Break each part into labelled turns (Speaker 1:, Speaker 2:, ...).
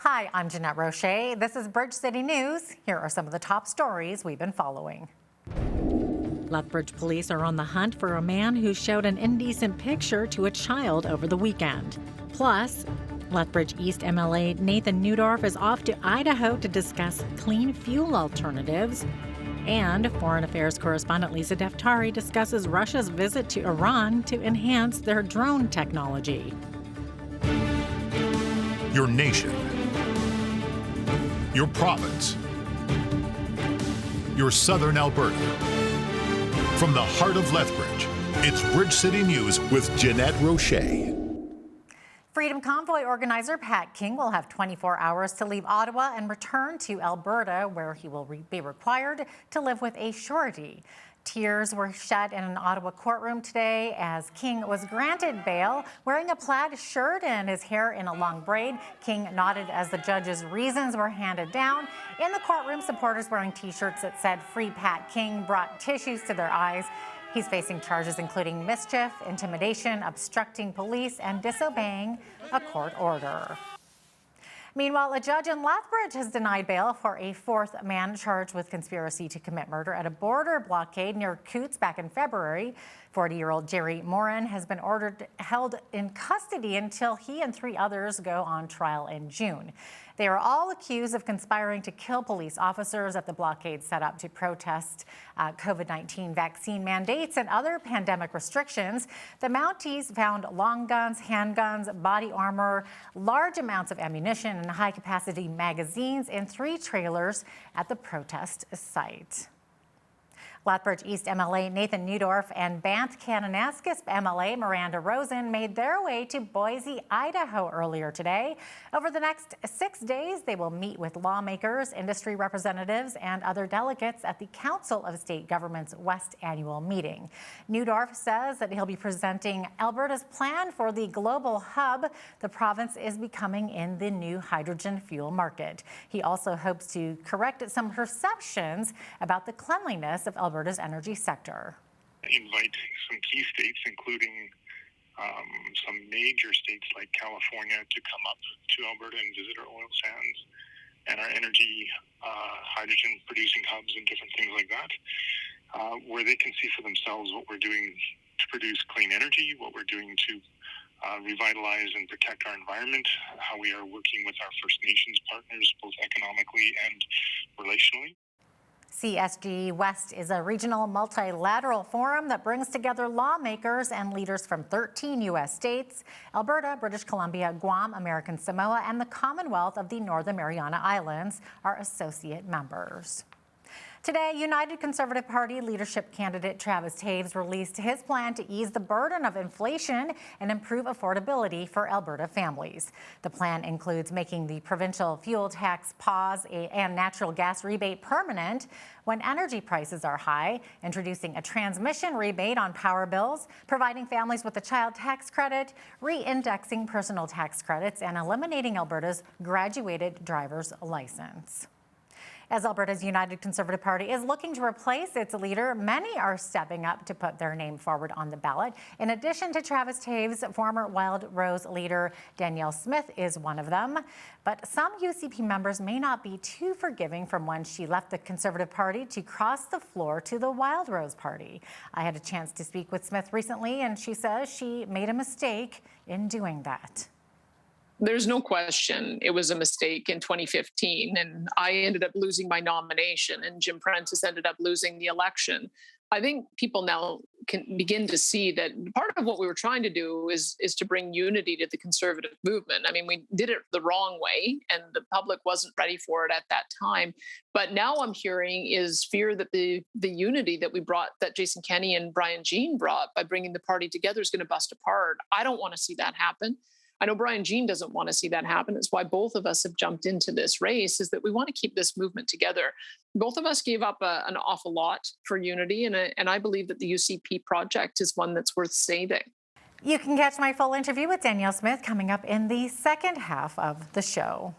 Speaker 1: Hi, I'm Jeanette Roche. This is Bridge City News. Here are some of the top stories we've been following.
Speaker 2: Lethbridge police are on the hunt for a man who showed an indecent picture to a child over the weekend. Plus, Lethbridge East MLA Nathan Neudorf is off to Idaho to discuss clean fuel alternatives. And Foreign Affairs correspondent Lisa Daftari discusses Russia's visit to Iran to enhance their drone technology.
Speaker 3: Your nation, your province, your southern Alberta. From the heart of Lethbridge, it's Bridge City News with Jeanette Roche.
Speaker 1: Freedom Convoy organizer Pat King will have 24 hours to leave Ottawa and return to Alberta, where he will be required to live with a surety. Tears were shed in an Ottawa courtroom today as King was granted bail. Wearing a plaid shirt and his hair in a long braid, King nodded as the judge's reasons were handed down. In the courtroom, supporters wearing T-shirts that said "Free Pat King" brought tissues to their eyes. He's facing charges including mischief, intimidation, obstructing police, and disobeying a court order. Meanwhile, a judge in Lethbridge has denied bail for a fourth man charged with conspiracy to commit murder at a border blockade near Coots back in February. 40-year-old Jerry Morin has been held in custody until he and 3 others go on trial in June. They are all accused of conspiring to kill police officers at the blockade set up to protest COVID-19 vaccine mandates and other pandemic restrictions. The Mounties found long guns, handguns, body armor, large amounts of ammunition, and high-capacity magazines in 3 trailers at the protest site. Lethbridge East MLA Nathan Neudorf and Banff Kananaskis MLA Miranda Rosen made their way to Boise, Idaho earlier today. Over the next 6 days, they will meet with lawmakers, industry representatives, and other delegates at the Council of State Governments West annual meeting. Neudorf says that he'll be presenting Alberta's plan for the global hub the province is becoming in the new hydrogen fuel market. He also hopes to correct some perceptions about the cleanliness of Alberta's energy sector.
Speaker 4: Invite some key states, including some major states like California, to come up to Alberta and visit our oil sands and our energy hydrogen producing hubs and different things like that, where they can see for themselves what we're doing to produce clean energy, what we're doing to revitalize and protect our environment, how we are working with our First Nations partners, both economically and relationally.
Speaker 1: CSG West is a regional multilateral forum that brings together lawmakers and leaders from 13 U.S. states. Alberta, British Columbia, Guam, American Samoa, and the Commonwealth of the Northern Mariana Islands are associate members. Today, United Conservative Party leadership candidate Travis Taves released his plan to ease the burden of inflation and improve affordability for Alberta families. The plan includes making the provincial fuel tax pause and natural gas rebate permanent when energy prices are high, introducing a transmission rebate on power bills, providing families with a child tax credit, re-indexing personal tax credits, and eliminating Alberta's graduated driver's license. As Alberta's United Conservative Party is looking to replace its leader, many are stepping up to put their name forward on the ballot. In addition to Travis Taves, former Wild Rose leader Danielle Smith is one of them. But some UCP members may not be too forgiving from when she left the Conservative Party to cross the floor to the Wild Rose Party. I had a chance to speak with Smith recently, and she says she made a mistake in doing that.
Speaker 5: There's no question it was a mistake in 2015, and I ended up losing my nomination, and Jim Prentice ended up losing the election. I think people now can begin to see that part of what we were trying to do is to bring unity to the Conservative movement. I mean, we did it the wrong way, and the public wasn't ready for it at that time. But now I'm hearing is fear that the unity that we brought, that Jason Kenney and Brian Jean brought by bringing the party together is going to bust apart. I don't want to see that happen. I know Brian Jean doesn't want to see that happen. It's why both of us have jumped into this race, is that we want to keep this movement together. Both of us gave up an awful lot for unity, and I believe that the UCP project is one that's worth saving.
Speaker 1: You can catch my full interview with Danielle Smith coming up in the second half of the show.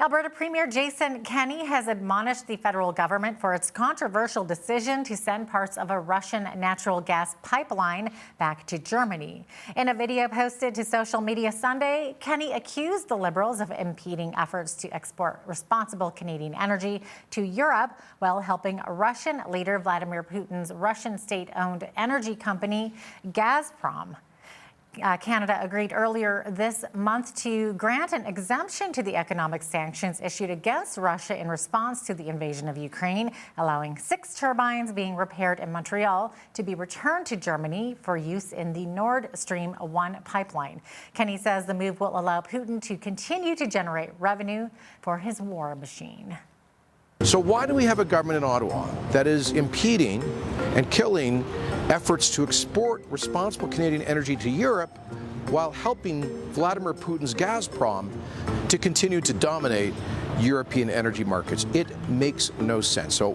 Speaker 1: Alberta Premier Jason Kenney has admonished the federal government for its controversial decision to send parts of a Russian natural gas pipeline back to Germany. In a video posted to social media Sunday, Kenney accused the Liberals of impeding efforts to export responsible Canadian energy to Europe while helping Russian leader Vladimir Putin's Russian state-owned energy company, Gazprom. Canada agreed earlier this month to grant an exemption to the economic sanctions issued against Russia in response to the invasion of Ukraine, allowing 6 turbines being repaired in Montreal to be returned to Germany for use in the Nord Stream 1 pipeline. Kenney says the move will allow Putin to continue to generate revenue for his war machine.
Speaker 6: So why do we have a government in Ottawa that is impeding and killing efforts to export responsible Canadian energy to Europe while helping Vladimir Putin's Gazprom to continue to dominate European energy markets? It makes no sense. So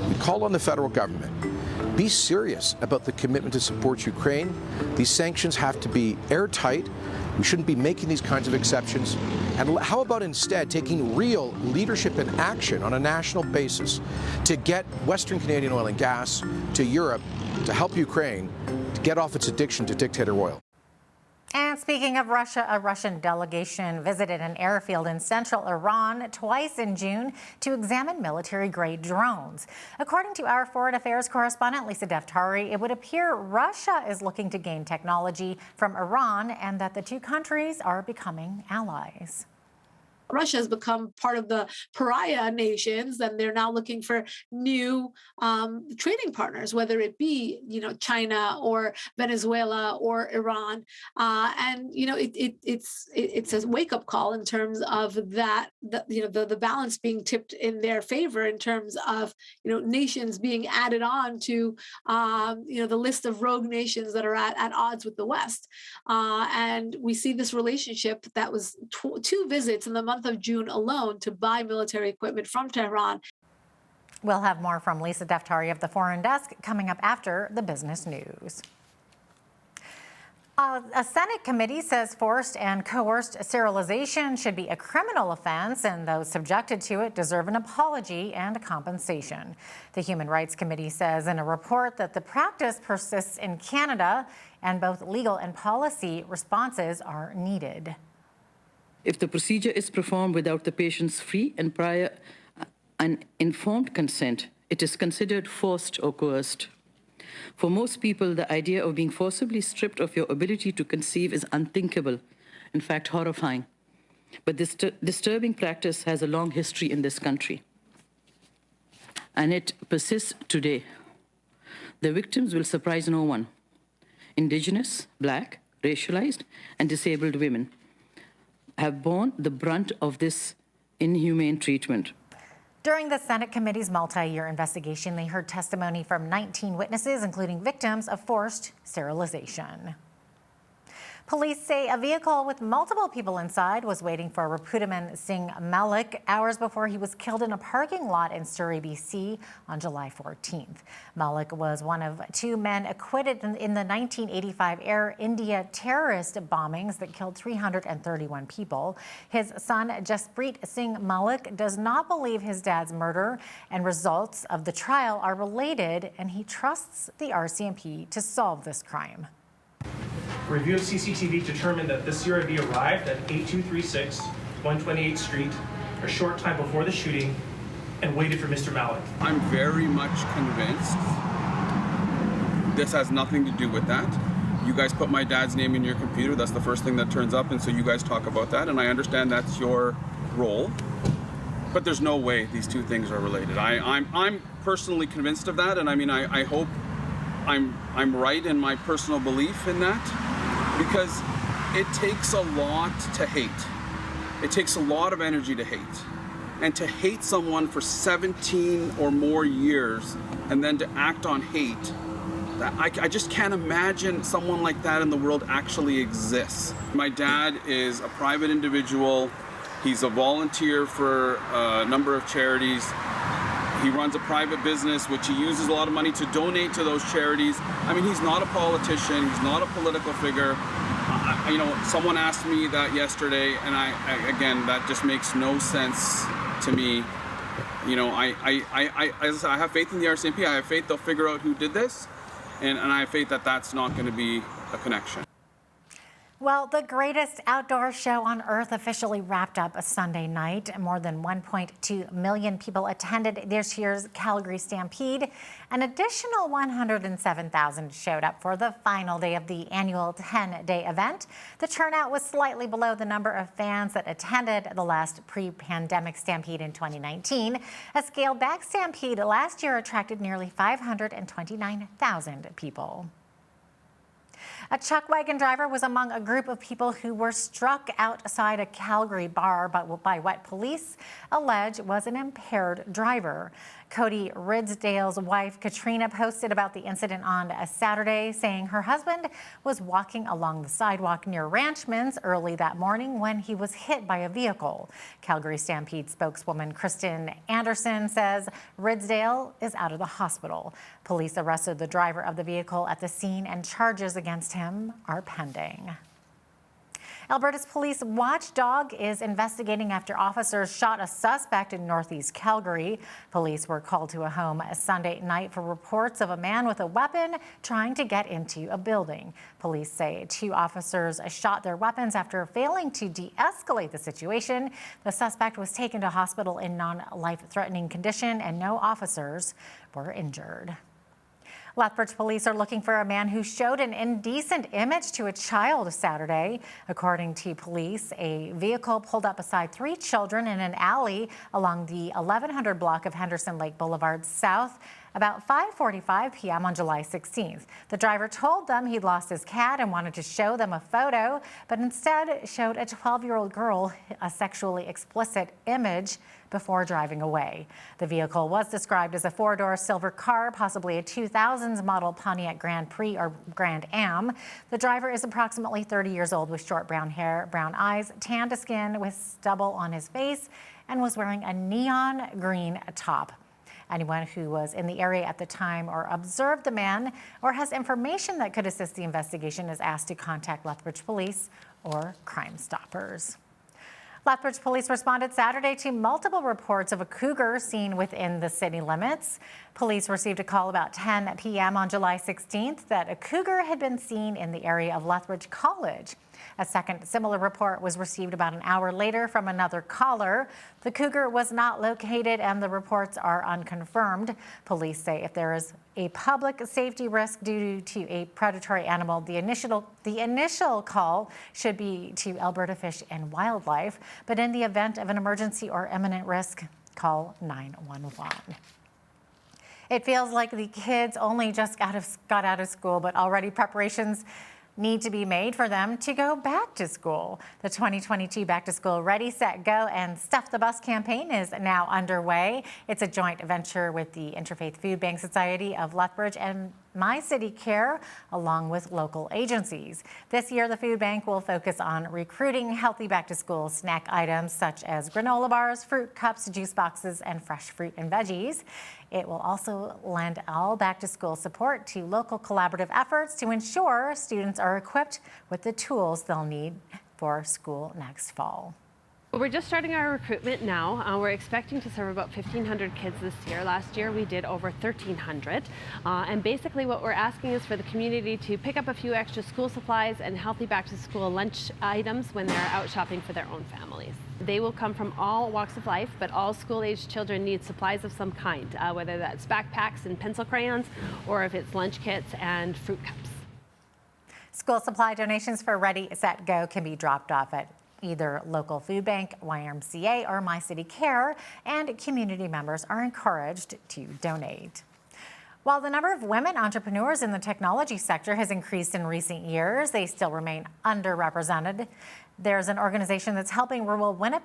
Speaker 6: we call on the federal government, be serious about the commitment to support Ukraine. These sanctions have to be airtight. We shouldn't be making these kinds of exceptions. And how about instead taking real leadership and action on a national basis to get Western Canadian oil and gas to Europe to help Ukraine to get off its addiction to dictator oil?
Speaker 1: And speaking of Russia, a Russian delegation visited an airfield in central Iran twice in June to examine military-grade drones. According to our foreign affairs correspondent, Lisa Daftari, it would appear Russia is looking to gain technology from Iran and that the two countries are becoming allies.
Speaker 7: Russia has become part of the pariah nations, and they're now looking for new trading partners, whether it be, China or Venezuela or Iran. And it's a wake-up call in terms of that, the balance being tipped in their favor in terms of, nations being added on to, the list of rogue nations that are at odds with the West. And we see this relationship that was 2 visits in the month of June alone to buy military equipment from Tehran.
Speaker 1: We'll have more from Lisa Daftari of the Foreign Desk coming up after the business news. A Senate committee says forced and coerced sterilization should be a criminal offense, and those subjected to it deserve an apology and compensation. The Human Rights Committee says in a report that the practice persists in Canada and both legal and policy responses are needed.
Speaker 8: If the procedure is performed without the patient's free and prior and informed consent, it is considered forced or coerced. For most people, the idea of being forcibly stripped of your ability to conceive is unthinkable, in fact, horrifying. But this disturbing practice has a long history in this country, and it persists today. The victims will surprise no one. Indigenous, Black, racialized, and disabled women have borne the brunt of this inhumane treatment.
Speaker 1: During the Senate committee's multi-year investigation, they heard testimony from 19 witnesses, including victims of forced sterilization. Police say a vehicle with multiple people inside was waiting for Rapudaman Singh Malik hours before he was killed in a parking lot in Surrey, BC on July 14th. Malik was one of 2 men acquitted in the 1985 Air India terrorist bombings that killed 331 people. His son, Jaspreet Singh Malik, does not believe his dad's murder and results of the trial are related, and he trusts the RCMP to solve this crime.
Speaker 9: Review of CCTV determined that the CRV arrived at 8236 128th Street a short time before the shooting and waited for Mr. Malik.
Speaker 10: I'm very much convinced this has nothing to do with that. You guys put my dad's name in your computer, that's the first thing that turns up, and so you guys talk about that, and I understand that's your role, but there's no way these 2 things are related. I'm personally convinced of that, and I hope I'm right in my personal belief in that, because it takes a lot to hate. It takes a lot of energy to hate. And to hate someone for 17 or more years and then to act on hate, I just can't imagine someone like that in the world actually exists. My dad is a private individual. He's a volunteer for a number of charities. He runs a private business, which he uses a lot of money to donate to those charities. He's not a politician. He's not a political figure. someone asked me that yesterday, and again, that just makes no sense to me. I have faith in the RCMP. I have faith they'll figure out who did this, and I have faith that that's not going to be a connection.
Speaker 1: Well, the greatest outdoor show on earth officially wrapped up a Sunday night. More than 1.2 million people attended this year's Calgary Stampede. An additional 107,000 showed up for the final day of the annual 10-day event. The turnout was slightly below the number of fans that attended the last pre-pandemic Stampede in 2019. A scaled-back Stampede last year attracted nearly 529,000 people. A chuck wagon driver was among a group of people who were struck outside a Calgary bar by what police allege was an impaired driver. Cody Ridsdale's wife, Katrina, posted about the incident on a Saturday, saying her husband was walking along the sidewalk near Ranchman's early that morning when he was hit by a vehicle. Calgary Stampede spokeswoman Kristen Anderson says Ridsdale is out of the hospital. Police arrested the driver of the vehicle at the scene and charges against him are pending. Alberta's police watchdog is investigating after officers shot a suspect in northeast Calgary. Police were called to a home Sunday night for reports of a man with a weapon trying to get into a building. Police say 2 officers shot their weapons after failing to de-escalate the situation. The suspect was taken to hospital in non-life-threatening condition, and no officers were injured. Lethbridge police are looking for a man who showed an indecent image to a child Saturday. According to police, a vehicle pulled up beside 3 children in an alley along the 1100 block of Henderson Lake Boulevard South about 5:45 p.m. on July 16th. The driver told them he'd lost his cat and wanted to show them a photo, but instead showed a 12-year-old girl a sexually explicit image before driving away. The vehicle was described as a 4-door silver car, possibly a 2000s model Pontiac Grand Prix or Grand Am. The driver is approximately 30 years old with short brown hair, brown eyes, tanned skin with stubble on his face, and was wearing a neon green top. Anyone who was in the area at the time or observed the man or has information that could assist the investigation is asked to contact Lethbridge Police or Crime Stoppers. Lethbridge Police responded Saturday to multiple reports of a cougar seen within the city limits. Police received a call about 10 p.m. on July 16th that a cougar had been seen in the area of Lethbridge College. A second similar report was received about an hour later from another caller. The cougar was not located and the reports are unconfirmed. Police say if there is a public safety risk due to a predatory animal, the initial call should be to Alberta Fish and Wildlife. But in the event of an emergency or imminent risk, call 911. It feels like the kids only just got out of school, but already preparations need to be made for them to go back to school. The 2022 Back to School Ready, Set, Go and Stuff the Bus campaign is now underway. It's a joint venture with the Interfaith Food Bank Society of Lethbridge and My City Care, along with local agencies. This year, the food bank will focus on recruiting healthy back-to-school snack items such as granola bars, fruit cups, juice boxes, and fresh fruit and veggies. It will also lend all back-to-school support to local collaborative efforts to ensure students are equipped with the tools they'll need for school next fall.
Speaker 11: We're just starting our recruitment now. We're expecting to serve about 1,500 kids this year. Last year we did over 1,300. And basically what we're asking is for the community to pick up a few extra school supplies and healthy back to school lunch items when they're out shopping for their own families. They will come from all walks of life, but all school-aged children need supplies of some kind, whether that's backpacks and pencil crayons, or if it's lunch kits and fruit cups.
Speaker 1: School supply donations for Ready, Set, Go can be dropped off at either local food bank, YMCA, or My City Care, and community members are encouraged to donate. While the number of women entrepreneurs in the technology sector has increased in recent years, they still remain underrepresented. There's an organization that's helping rural women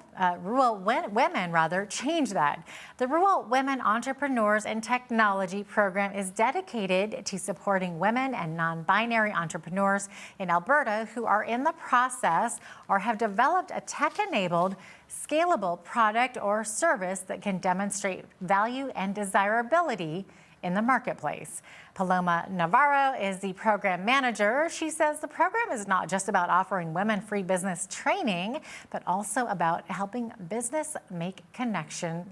Speaker 1: change that. The Rural Women Entrepreneurs in Technology program is dedicated to supporting women and non-binary entrepreneurs in Alberta who are in the process or have developed a tech-enabled, scalable product or service that can demonstrate value and desirability in the marketplace. Paloma Navarro is the program manager. She says the program is not just about offering women free business training, but also about helping businesses make connections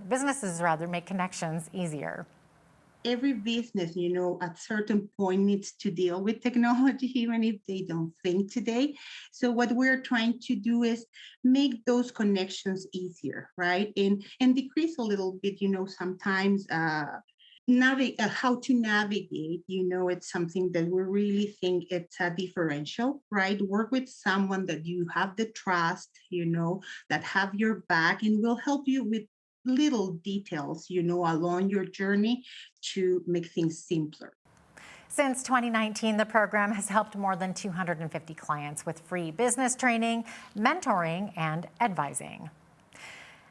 Speaker 1: easier.
Speaker 12: Every business, at certain point needs to deal with technology, even if they don't think today. So what we're trying to do is make those connections easier, right? And decrease a little bit, sometimes how to navigate, it's something that we really think it's a differential, right? Work with someone that you have the trust, that have your back and will help you with little details, along your journey to make things simpler.
Speaker 1: Since 2019, the program has helped more than 250 clients with free business training, mentoring, and advising.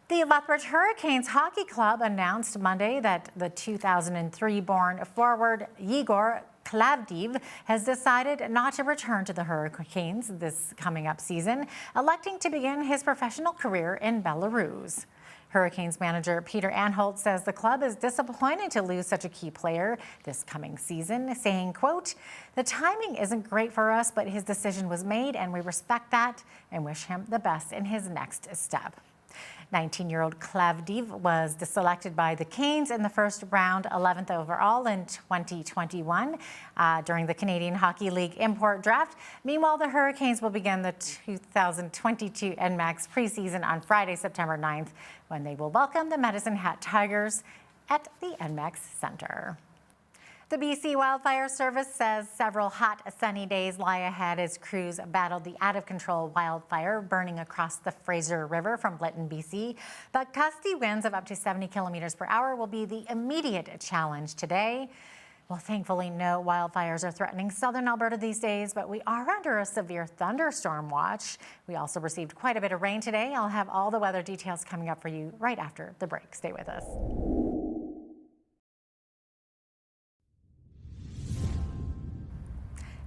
Speaker 1: The Lethbridge Hurricanes Hockey Club announced Monday that the 2003-born forward Yegor Klavdiv has decided not to return to the Hurricanes this coming up season, electing to begin his professional career in Belarus. Hurricanes manager Peter Anholt says the club is disappointed to lose such a key player this coming season, saying, quote, "The timing isn't great for us, but his decision was made and we respect that and wish him the best in his next step." 19-year-old Klavdiv was selected by the Canes in the first round, 11th overall in 2021 during the Canadian Hockey League import draft. Meanwhile, the Hurricanes will begin the 2022 NMAX preseason on Friday, September 9th, when they will welcome the Medicine Hat Tigers at the NMAX Center. The BC Wildfire Service says several hot, sunny days lie ahead as crews battle the out-of-control wildfire burning across the Fraser River from Lytton, BC. But gusty winds of up to 70 kilometers per hour will be the immediate challenge today. Well, thankfully, no wildfires are threatening southern Alberta these days, but we are under a severe thunderstorm watch. We also received quite a bit of rain today. I'll have all the weather details coming up for you right after the break. Stay with us.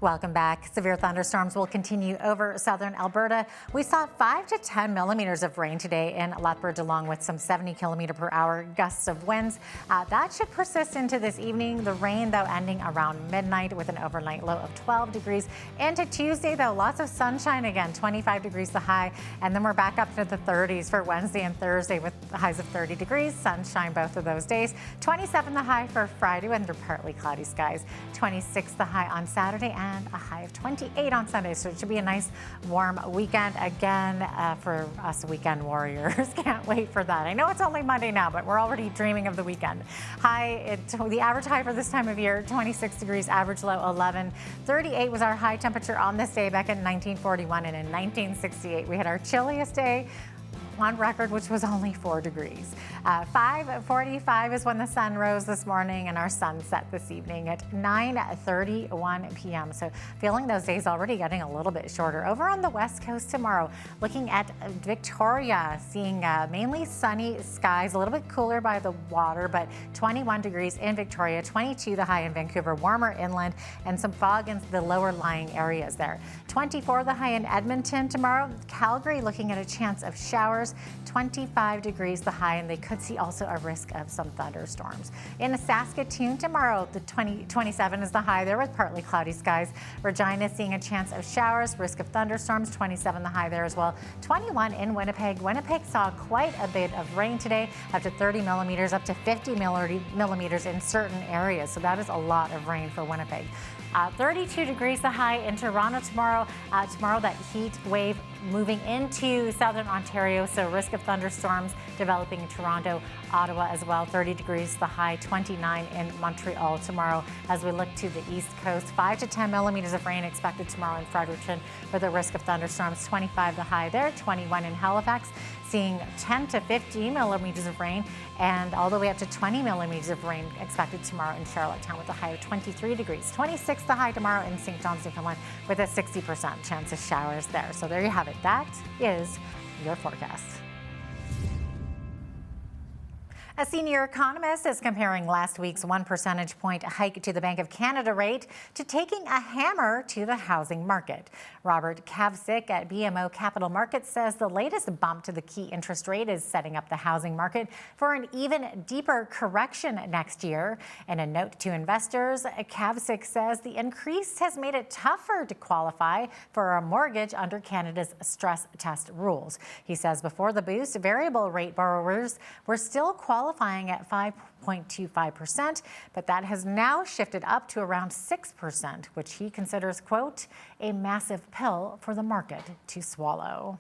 Speaker 1: Welcome back. Severe thunderstorms will continue over southern Alberta. We saw 5 to 10 millimeters of rain today in Lethbridge, along with some 70 kilometer per hour gusts of winds. That should persist into this evening. The rain, though, ending around midnight with an overnight low of 12 degrees. Into Tuesday, though, lots of sunshine again, 25 degrees the high. And then we're back up to the 30s for Wednesday and Thursday with highs of 30 degrees. Sunshine both of those days. 27 the high for Friday under partly cloudy skies. 26 the high on Saturday and a high of 28 on Sunday. So it should be a nice warm weekend again for us weekend warriors. Can't wait for that. I know it's only Monday now, but we're already dreaming of the weekend. The average high for this time of year, 26 degrees, average low 11. 38 was our high temperature on this day back in 1941, and in 1968 we had our chilliest day on record, which was only 4 degrees. 5:45 is when the sun rose this morning, and our sun set this evening at 9:31 p.m. So feeling those days already getting a little bit shorter. Over on the west coast tomorrow, looking at Victoria, seeing mainly sunny skies, a little bit cooler by the water, but 21 degrees in Victoria, 22 the high in Vancouver, warmer inland, and some fog in the lower lying areas there. 24 the high in Edmonton tomorrow. Calgary looking at a chance of showers. 25 degrees the high, and they could see also a risk of some thunderstorms. In Saskatoon tomorrow, the 27 is the high there with partly cloudy skies. Regina seeing a chance of showers, risk of thunderstorms, 27 the high there as well. 21 in Winnipeg. Winnipeg saw quite a bit of rain today, up to 30 millimeters, up to 50 millimeters in certain areas. So that is a lot of rain for Winnipeg. 32 degrees the high in Toronto tomorrow. Tomorrow, that heat wave moving into southern Ontario, so risk of thunderstorms developing in Toronto, Ottawa as well. 30 degrees the high, 29 in Montreal tomorrow. As we look to the east coast, 5 to 10 millimeters of rain expected tomorrow in Fredericton with a risk of thunderstorms. 25 the high there, 21 in Halifax, seeing 10 to 15 millimeters of rain, and all the way up to 20 millimeters of rain expected tomorrow in Charlottetown with a high of 23 degrees. 26 the high tomorrow in St. John's, Newfoundland with a 60% chance of showers there. So there you have it. That is your forecast. A senior economist is comparing last week's 1 percentage point hike to the Bank of Canada rate to taking a hammer to the housing market. Robert Kavcik at BMO Capital Markets says the latest bump to the key interest rate is setting up the housing market for an even deeper correction next year. In a note to investors, Kavcik says the increase has made it tougher to qualify for a mortgage under Canada's stress test rules. He says before the boost, variable rate borrowers were still qualifying at 5.25%, but that has now shifted up to around 6%, which he considers, quote, a massive pill for the market to swallow.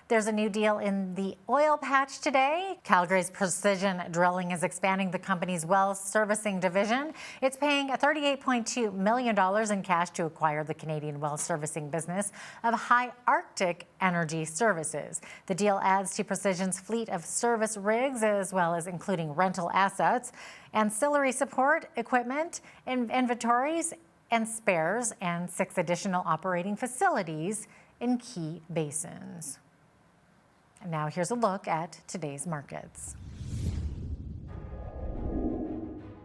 Speaker 1: There's a new deal in the oil patch today. Calgary's Precision Drilling is expanding the company's well servicing division. It's paying $38.2 million in cash to acquire the Canadian well servicing business of High Arctic Energy Services. The deal adds to Precision's fleet of service rigs, as well as including rental assets, ancillary support, equipment, inventories, and spares, and 6 additional operating facilities in key basins. Now here's a look at today's markets.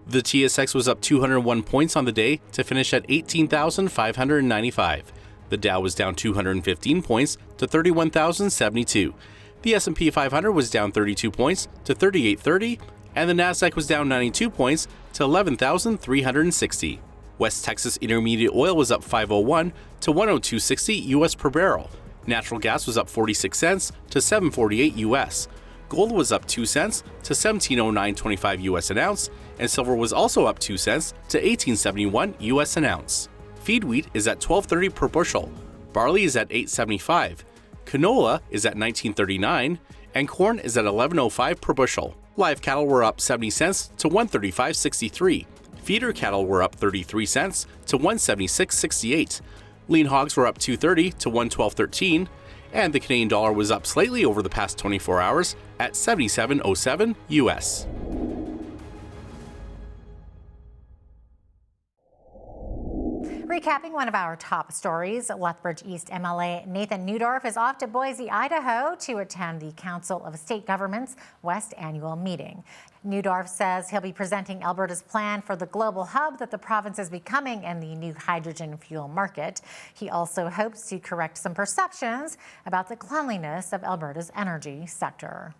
Speaker 13: The TSX was up 201 points on the day to finish at 18,595. The Dow was down 215 points to 31,072. The S&P 500 was down 32 points to 3830, and the Nasdaq was down 92 points to 11,360. West Texas Intermediate Oil was up 501 to 102.60 US per barrel. Natural gas was up 46 cents to 7.48 US. Gold was up 2 cents to 17.0925 US an ounce, and silver was also up 2 cents to 18.71 US an ounce. Feed wheat is at $12.30 per bushel. Barley is at $8.75. Canola is at $19.39, and corn is at $11.05 per bushel. Live cattle were up 70 cents to 135.63. Feeder cattle were up 33 cents to 176.68. Lean hogs were up $2.30 to 112.13, and the Canadian dollar was up slightly over the past 24 hours at 77.07 US.
Speaker 1: Recapping one of our top stories, Lethbridge East MLA Nathan Newdorf is off to Boise, Idaho to attend the Council of State Governments West annual meeting. Newdorf says he'll be presenting Alberta's plan for the global hub that the province is becoming in the new hydrogen fuel market. He also hopes to correct some perceptions about the cleanliness of Alberta's energy sector.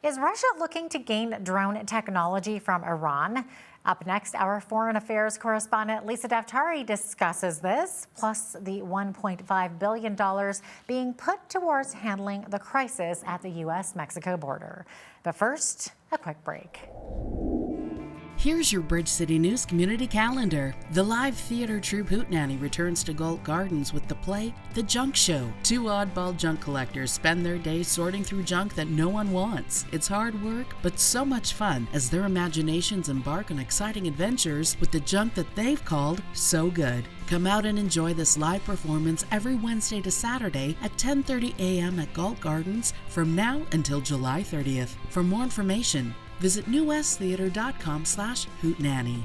Speaker 1: Is Russia looking to gain drone technology from Iran? Up next, our foreign affairs correspondent Lisa Daftari discusses this, plus the $1.5 billion being put towards handling the crisis at the U.S.-Mexico border. But first, a quick break.
Speaker 14: Here's your Bridge City News community calendar. The live theater troupe Hootenanny returns to Galt Gardens with the play The Junk Show. 2 oddball junk collectors spend their days sorting through junk that no one wants. It's hard work, but so much fun as their imaginations embark on exciting adventures with the junk that they've called So Good. Come out and enjoy this live performance every Wednesday to Saturday at 10:30 a.m. at Galt Gardens from now until July 30th. For more information, visit newwesttheater.com/hootenanny.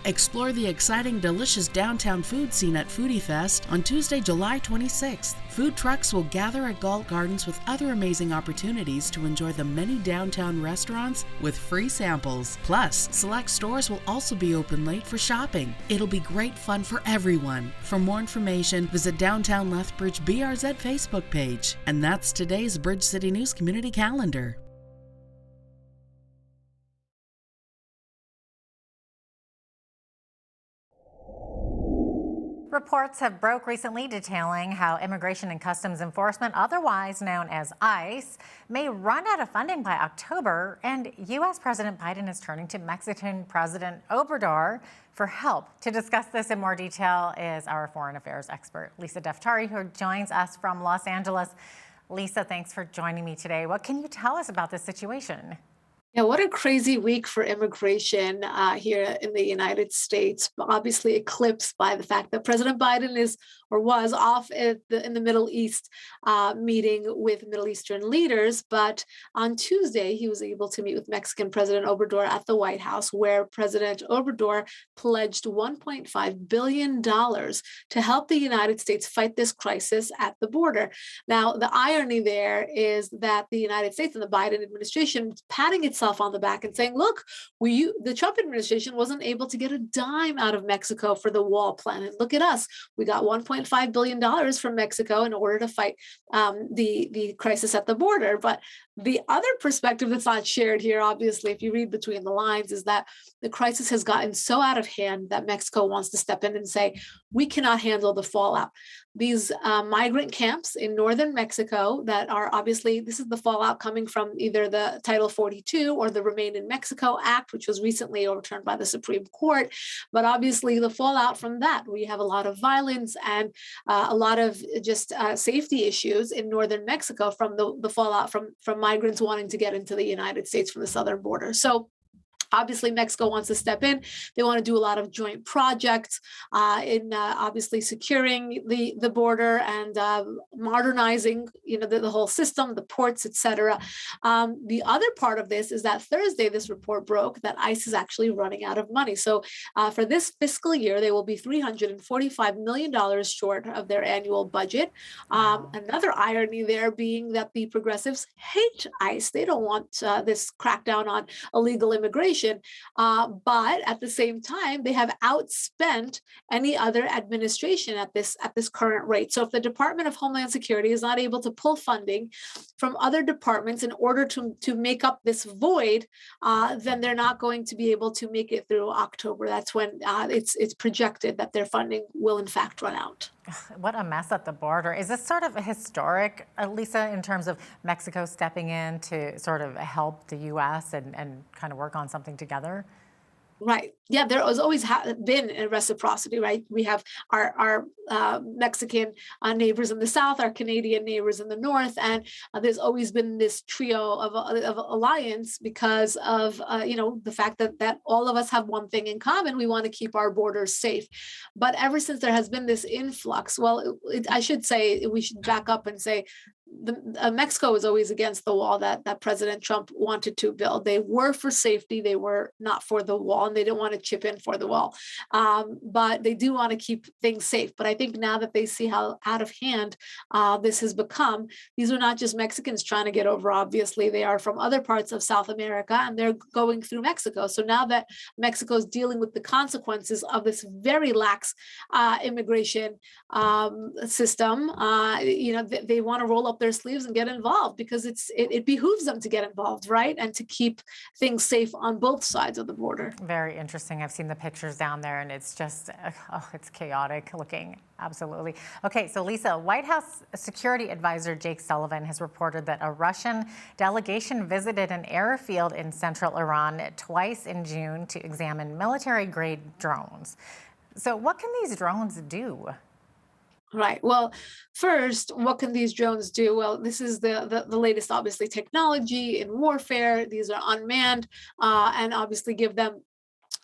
Speaker 14: Explore the exciting, delicious downtown food scene at Foodie Fest on Tuesday, July 26th. Food trucks will gather at Galt Gardens with other amazing opportunities to enjoy the many downtown restaurants with free samples. Plus, select stores will also be open late for shopping. It'll be great fun for everyone. For more information, visit Downtown Lethbridge BRZ Facebook page. And that's today's Bridge City News community calendar.
Speaker 1: Reports have broke recently detailing how Immigration and Customs Enforcement, otherwise known as ICE, may run out of funding by October, and U.S. President Biden is turning to Mexican President Obrador for help. To discuss this in more detail is our foreign affairs expert, Lisa Daftari, who joins us from Los Angeles. Lisa, thanks for joining me today. What can you tell us about this situation?
Speaker 7: Yeah, what a crazy week for immigration here in the United States, obviously eclipsed by the fact that President Biden is or was off in the Middle East meeting with Middle Eastern leaders. But on Tuesday, he was able to meet with Mexican President Obrador at the White House, where President Obrador pledged $1.5 billion to help the United States fight this crisis at the border. Now, the irony there is that the United States and the Biden administration is patting itself on the back and saying, look, the Trump administration wasn't able to get a dime out of Mexico for the wall plan. And look at us. We got $1.5 billion from Mexico in order to fight the crisis at the border. But the other perspective that's not shared here, obviously, if you read between the lines, is that the crisis has gotten so out of hand that Mexico wants to step in and say, we cannot handle the fallout. These migrant camps in northern Mexico that are obviously, this is the fallout coming from either the Title 42 or the Remain in Mexico Act, which was recently overturned by the Supreme Court. But obviously the fallout from that, we have a lot of violence and a lot of just safety issues in northern Mexico from the fallout from migrants wanting to get into the United States from the southern border. So obviously, Mexico wants to step in. They want to do a lot of joint projects in obviously securing the border and modernizing, the whole system, the ports, et cetera. The other part of this is that Thursday, this report broke that ICE is actually running out of money. So for this fiscal year, they will be $345 million short of their annual budget. Another irony there being that the progressives hate ICE. They don't want this crackdown on illegal immigration. But at the same time, they have outspent any other administration at this current rate. So if the Department of Homeland Security is not able to pull funding from other departments in order to make up this void, then they're not going to be able to make it through October. That's when it's projected that their funding will in fact run out.
Speaker 1: What a mess at the border. Is this sort of historic, Lisa, in terms of Mexico stepping in to sort of help the U.S. and kind of work on something together?
Speaker 7: Right. Yeah, there has always been a reciprocity, right? We have our Mexican neighbors in the south, our Canadian neighbors in the north, and there's always been this trio of alliance because of the fact that all of us have one thing in common: we want to keep our borders safe. But ever since there has been this influx, I should say we should back up and say Mexico was always against the wall that President Trump wanted to build. They were for safety. They were not for the wall, and they didn't want to chip in for the wall. But they do want to keep things safe. But I think now that they see how out of hand this has become, these are not just Mexicans trying to get over. Obviously, they are from other parts of South America, and they're going through Mexico. So now that Mexico is dealing with the consequences of this very lax immigration system, they want to roll up their sleeves and get involved because it behooves them to get involved, right? And to keep things safe on both sides of the border.
Speaker 1: Very interesting. I've seen the pictures down there and it's just, it's chaotic looking. Absolutely. Okay, so Lisa, White House Security Advisor Jake Sullivan has reported that a Russian delegation visited an airfield in central Iran twice in June to examine military-grade drones. So what can these drones do?
Speaker 7: Right. Well, first, what can these drones do? Well, this is the latest, obviously, technology in warfare. These are unmanned and obviously give them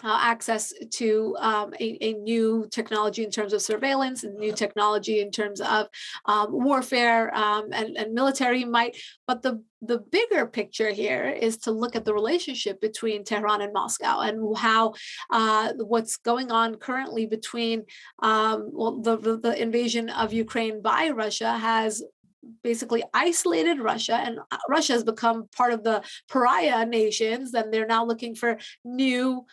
Speaker 7: access to a new technology in terms of surveillance and new technology in terms of warfare and military might. But the bigger picture here is to look at the relationship between Tehran and Moscow and how what's going on currently between the invasion of Ukraine by Russia has basically isolated Russia, and Russia has become part of the pariah nations, and they're now looking for new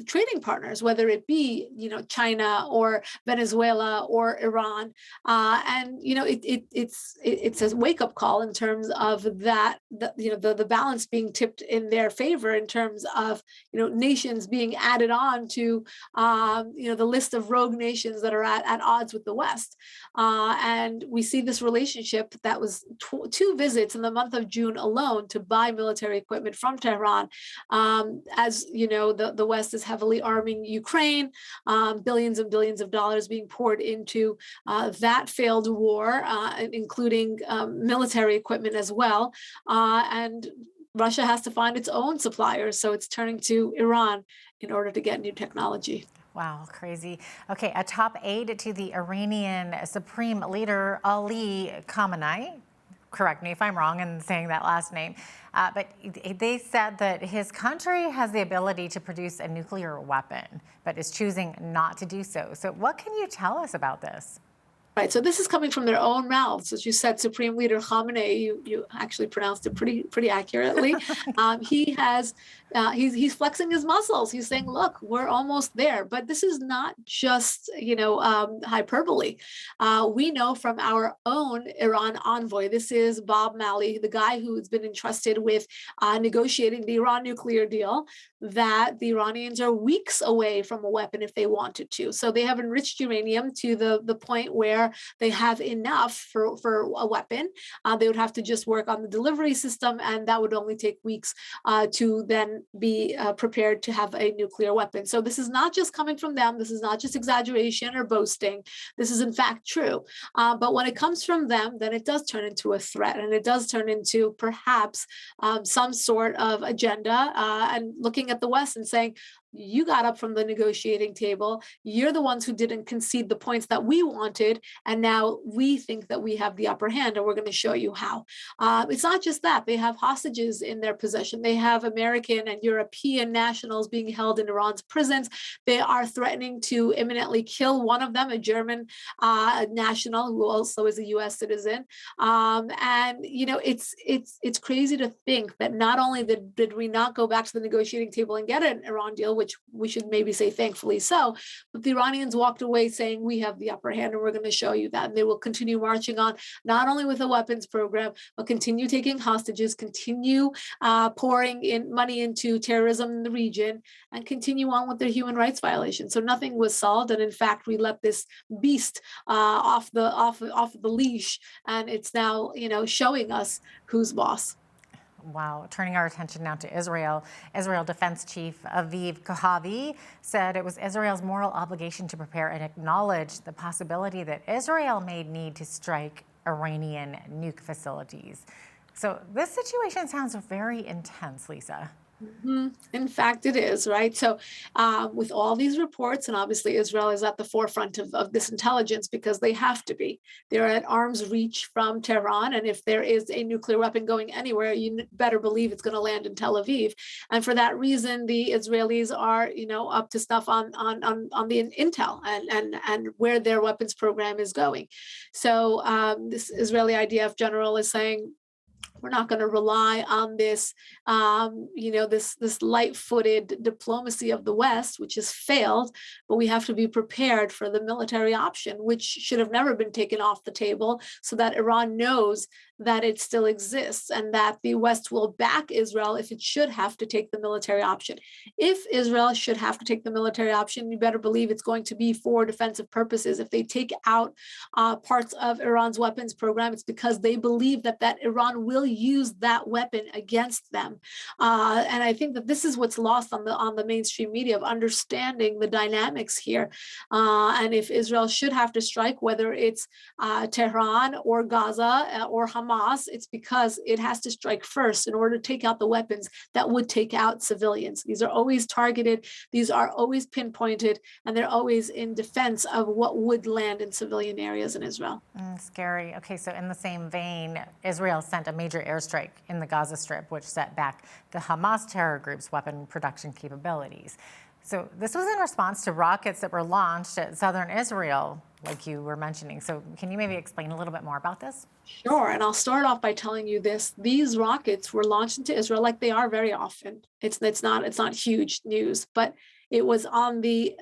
Speaker 7: trading partners, whether it be China or Venezuela or Iran, and it's a wake-up call in terms of that the balance being tipped in their favor in terms of nations being added on to the list of rogue nations that are at odds with the West, and we see this relationship that was two visits in the month of June alone to buy military equipment from Tehran. As you know, the West is heavily arming Ukraine, billions and billions of dollars being poured into that failed war, including military equipment as well. And Russia has to find its own suppliers, so it's turning to Iran in order to get new technology.
Speaker 1: Wow, crazy. Okay, a top aide to the Iranian Supreme Leader Ali Khamenei, correct me if I'm wrong in saying that last name, but they said that his country has the ability to produce a nuclear weapon, but is choosing not to do so. So what can you tell us about this?
Speaker 7: Right. So this is coming from their own mouths. As you said, Supreme Leader Khamenei, you actually pronounced it pretty accurately. He's flexing his muscles. He's saying, look, we're almost there. But this is not just, hyperbole. We know from our own Iran envoy, this is Bob Malley, the guy who's been entrusted with negotiating the Iran nuclear deal, that the Iranians are weeks away from a weapon if they wanted to. So they have enriched uranium to the point where they have enough for a weapon. They would have to just work on the delivery system, and that would only take weeks to then be prepared to have a nuclear weapon. So this is not just coming from them. This is not just exaggeration or boasting. This is in fact true. But when it comes from them, then it does turn into a threat, and it does turn into perhaps some sort of agenda, and looking at the West and saying, you got up from the negotiating table. You're the ones who didn't concede the points that we wanted. And now we think that we have the upper hand, and we're going to show you how. It's not just that. They have hostages in their possession. They have American and European nationals being held in Iran's prisons. They are threatening to imminently kill one of them, a German national who also is a U.S. citizen. It's crazy to think that not only did we not go back to the negotiating table and get an Iran deal, which we should maybe say thankfully so, but the Iranians walked away saying we have the upper hand and we're going to show you that. And they will continue marching on, not only with a weapons program, but continue taking hostages, continue pouring in money into terrorism in the region, and continue on with their human rights violations. So nothing was solved, and in fact, we let this beast off the leash, and it's now showing us who's boss.
Speaker 1: Wow. Turning our attention now to Israel. Israel Defense Chief Aviv Kohavi said it was Israel's moral obligation to prepare and acknowledge the possibility that Israel may need to strike Iranian nuke facilities. So this situation sounds very intense, Lisa.
Speaker 7: Mm-hmm. In fact, it is, right? So with all these reports, and obviously Israel is at the forefront of this intelligence because they have to be. They're at arm's reach from Tehran. And if there is a nuclear weapon going anywhere, you better believe it's going to land in Tel Aviv. And for that reason, the Israelis are, up to stuff on the intel and where their weapons program is going. So this Israeli IDF general is saying, we're not going to rely on this, this light-footed diplomacy of the West, which has failed, but we have to be prepared for the military option, which should have never been taken off the table, so that Iran knows that it still exists and that the West will back Israel if it should have to take the military option. If Israel should have to take the military option, you better believe it's going to be for defensive purposes. If they take out parts of Iran's weapons program, it's because they believe that Iran will use that weapon against them. And I think that this is what's lost on the mainstream media, of understanding the dynamics here. And if Israel should have to strike, whether it's Tehran or Gaza or Hamas, it's because it has to strike first in order to take out the weapons that would take out civilians. These are always targeted, these are always pinpointed, and they're always in defense of what would land in civilian areas in Israel.
Speaker 1: Scary. Okay, so in the same vein, Israel sent a major airstrike in the Gaza Strip, which set back the Hamas terror group's weapon production capabilities. So this was in response to rockets that were launched at southern Israel, like you were mentioning. So can you maybe explain a little bit more about this?
Speaker 7: Sure. And I'll start off by telling you this. These rockets were launched into Israel like they are very often. It's not huge news, but it was on the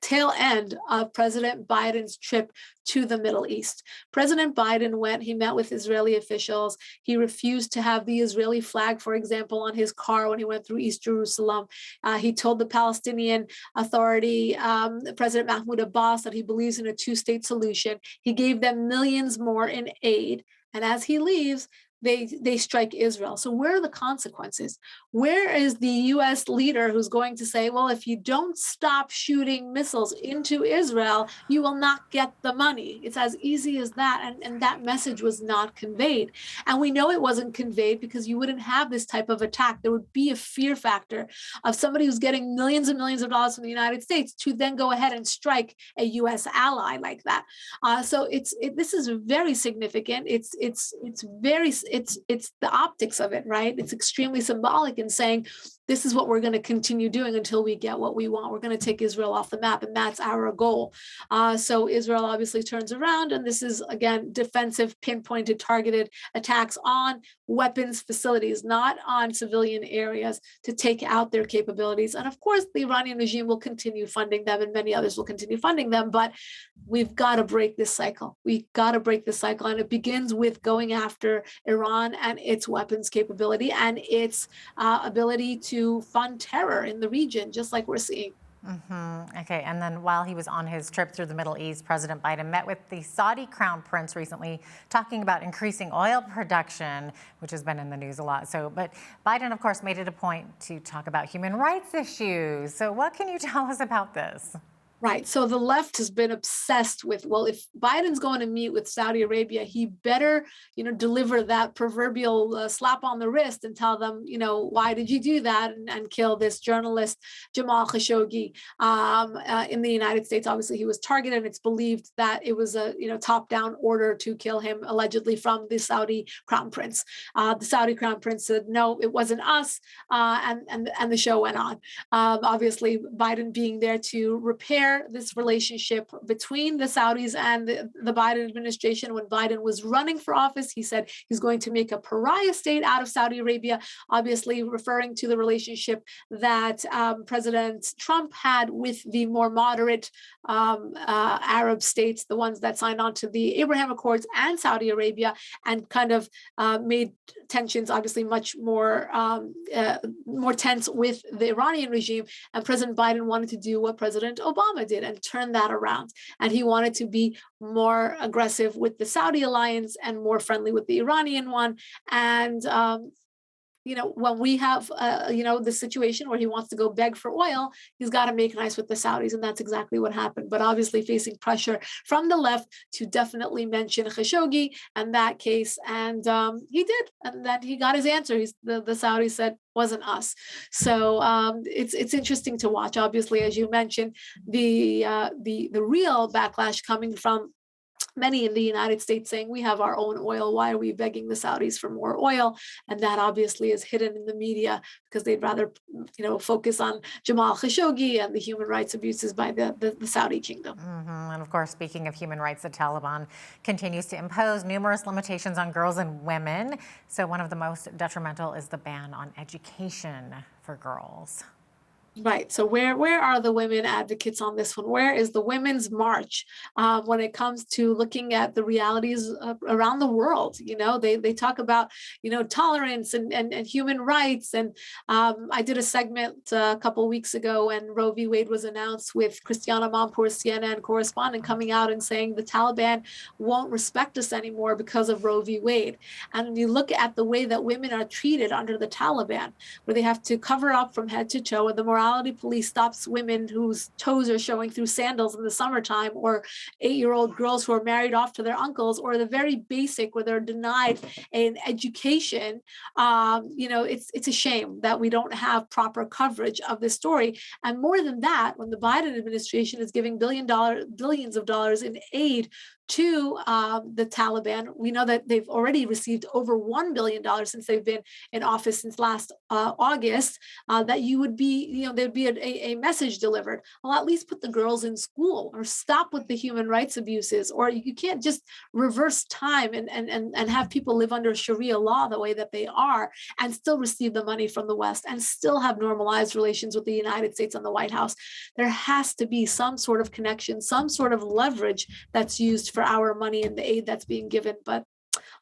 Speaker 7: tail end of President Biden's trip to the Middle East. President Biden went, he met with Israeli officials. He refused to have the Israeli flag, for example, on his car when he went through East Jerusalem. He told the Palestinian Authority, President Mahmoud Abbas, that he believes in a two-state solution. He gave them millions more in aid. And as he leaves, they strike Israel. So where are the consequences? Where is the U.S. leader who's going to say, well, if you don't stop shooting missiles into Israel, you will not get the money? It's as easy as that. And that message was not conveyed. And we know it wasn't conveyed because you wouldn't have this type of attack. There would be a fear factor of somebody who's getting millions and millions of dollars from the United States to then go ahead and strike a U.S. ally like that. So this is very significant. It's the optics of it, right? It's extremely symbolic in saying this is what we're going to continue doing until we get what we want. We're going to take Israel off the map, and that's our goal. So Israel obviously turns around, and this is, again, defensive, pinpointed, targeted attacks on weapons facilities, not on civilian areas, to take out their capabilities. And of course, the Iranian regime will continue funding them, and many others will continue funding them. But we've got to break this cycle. We've got to break this cycle. And it begins with going after Iran and its weapons capability and its ability to fund terror in the region, just like we're seeing.
Speaker 1: Okay, and then while he was on his trip through the Middle East, President Biden met with the Saudi Crown Prince recently, talking about increasing oil production, which has been in the news a lot. But Biden, of course, made it a point to talk about human rights issues. So what can you tell us about this?
Speaker 7: Right. So the left has been obsessed with, well, if Biden's going to meet with Saudi Arabia, he better, deliver that proverbial slap on the wrist and tell them, why did you do that and kill this journalist, Jamal Khashoggi, in the United States. Obviously, he was targeted, and it's believed that it was a, top-down order to kill him, allegedly from the Saudi Crown Prince. The Saudi Crown Prince said, no, it wasn't us, and the show went on. Obviously, Biden being there to repair this relationship between the Saudis and the Biden administration. When Biden was running for office, he said he's going to make a pariah state out of Saudi Arabia, obviously referring to the relationship that President Trump had with the more moderate Arab states, the ones that signed on to the Abraham Accords, and Saudi Arabia, and kind of made tensions obviously much more tense with the Iranian regime. And President Biden wanted to do what President Obama did and turn that around. And he wanted to be more aggressive with the Saudi alliance and more friendly with the Iranian one. And when we have, the situation where he wants to go beg for oil, he's got to make nice with the Saudis. And that's exactly what happened. But obviously facing pressure from the left to definitely mention Khashoggi and that case. And he did. And then he got his answer. The Saudis said, wasn't us. So it's interesting to watch. Obviously, as you mentioned, the real backlash coming from many in the United States saying, we have our own oil. Why are we begging the Saudis for more oil? And that obviously is hidden in the media because they'd rather, focus on Jamal Khashoggi and the human rights abuses by the Saudi kingdom.
Speaker 1: And of course, speaking of human rights, the Taliban continues to impose numerous limitations on girls and women. So one of the most detrimental is the ban on education for girls.
Speaker 7: Right. So where are the women advocates on this one? Where is the Women's March when it comes to looking at the realities around the world? They talk about, tolerance and human rights. And I did a segment a couple of weeks ago when Roe v. Wade was announced with Christiana Mampour, CNN correspondent, coming out and saying the Taliban won't respect us anymore because of Roe v. Wade. And you look at the way that women are treated under the Taliban, where they have to cover up from head to toe, and the morality police stops women whose toes are showing through sandals in the summertime, or 8-year-old girls who are married off to their uncles, or the very basic where they're denied an education. It's a shame that we don't have proper coverage of this story. And more than that, when the Biden administration is giving billions of dollars in aid to the Taliban, we know that they've already received over $1 billion since they've been in office since last August, that you would be, there'd be a message delivered. Well, at least put the girls in school, or stop with the human rights abuses, or you can't just reverse time and have people live under Sharia law the way that they are and still receive the money from the West and still have normalized relations with the United States and the White House. There has to be some sort of connection, some sort of leverage that's used for our money and the aid that's being given. But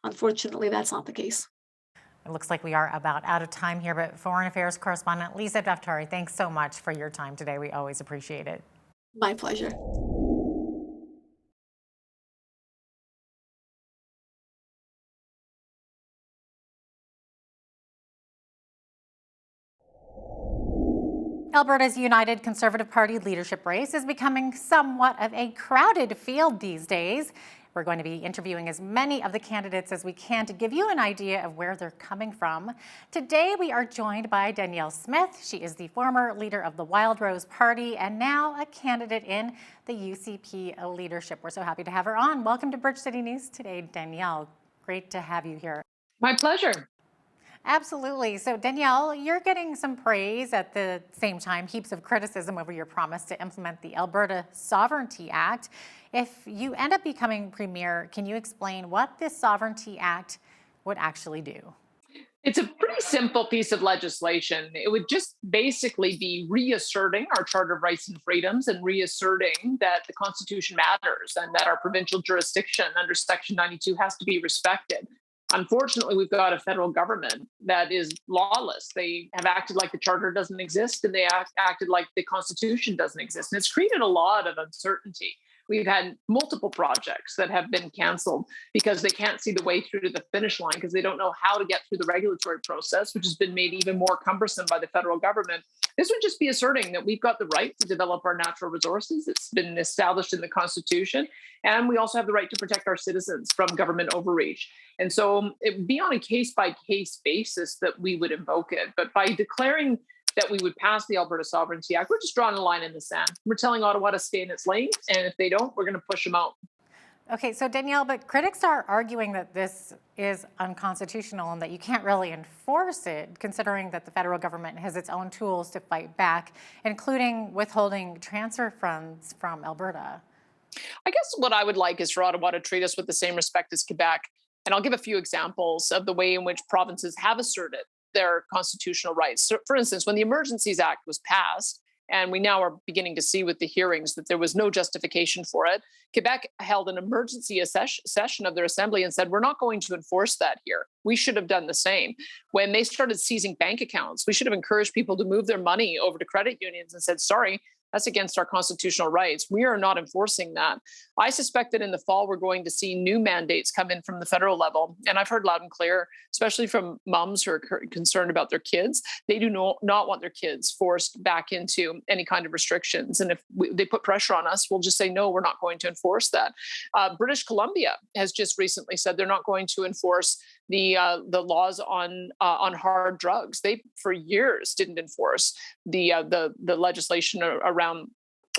Speaker 7: unfortunately, that's not the case.
Speaker 1: It looks like we are about out of time here, but Foreign Affairs correspondent Lisa Daftari, thanks so much for your time today. We always appreciate it.
Speaker 7: My pleasure.
Speaker 1: Alberta's United Conservative Party leadership race is becoming somewhat of a crowded field these days. We're going to be interviewing as many of the candidates as we can to give you an idea of where they're coming from. Today, we are joined by Danielle Smith. She is the former leader of the Wild Rose Party and now a candidate in the UCP leadership. We're so happy to have her on. Welcome to Bridge City News today, Danielle. Great to have you here.
Speaker 5: My pleasure.
Speaker 1: Absolutely. So Danielle, you're getting some praise at the same time, heaps of criticism over your promise to implement the Alberta Sovereignty Act. If you end up becoming premier, can you explain what this Sovereignty Act would actually do?
Speaker 5: It's a pretty simple piece of legislation. It would just basically be reasserting our Charter of Rights and Freedoms and reasserting that the Constitution matters and that our provincial jurisdiction under Section 92 has to be respected. Unfortunately, we've got a federal government that is lawless. They have acted like the Charter doesn't exist, and they acted like the Constitution doesn't exist. And it's created a lot of uncertainty. We've had multiple projects that have been canceled because they can't see the way through to the finish line because they don't know how to get through the regulatory process, which has been made even more cumbersome by the federal government. This would just be asserting that we've got the right to develop our natural resources. It's been established in the Constitution. And we also have the right to protect our citizens from government overreach. And so it would be on a case-by-case basis that we would invoke it. But by declaring that we would pass the Alberta Sovereignty Act, we're just drawing a line in the sand. We're telling Ottawa to stay in its lane. And if they don't, we're going to push them out.
Speaker 1: Okay, so Danielle, but critics are arguing that this is unconstitutional and that you can't really enforce it, considering that the federal government has its own tools to fight back, including withholding transfer funds from Alberta.
Speaker 5: I guess what I would like is for Ottawa to treat us with the same respect as Quebec. And I'll give a few examples of the way in which provinces have asserted their constitutional rights. So, for instance, when the Emergencies Act was passed, and we now are beginning to see with the hearings that there was no justification for it, Quebec held an emergency session of their assembly and said, we're not going to enforce that here. We should have done the same. When they started seizing bank accounts, we should have encouraged people to move their money over to credit unions and said, sorry, that's against our constitutional rights. We are not enforcing that. I suspect that in the fall, we're going to see new mandates come in from the federal level. And I've heard loud and clear, especially from moms who are concerned about their kids. They do not want their kids forced back into any kind of restrictions. And if they put pressure on us, we'll just say, no, we're not going to enforce that. British Columbia has just recently said they're not going to enforce the laws on hard drugs. They, for years, didn't enforce the legislation around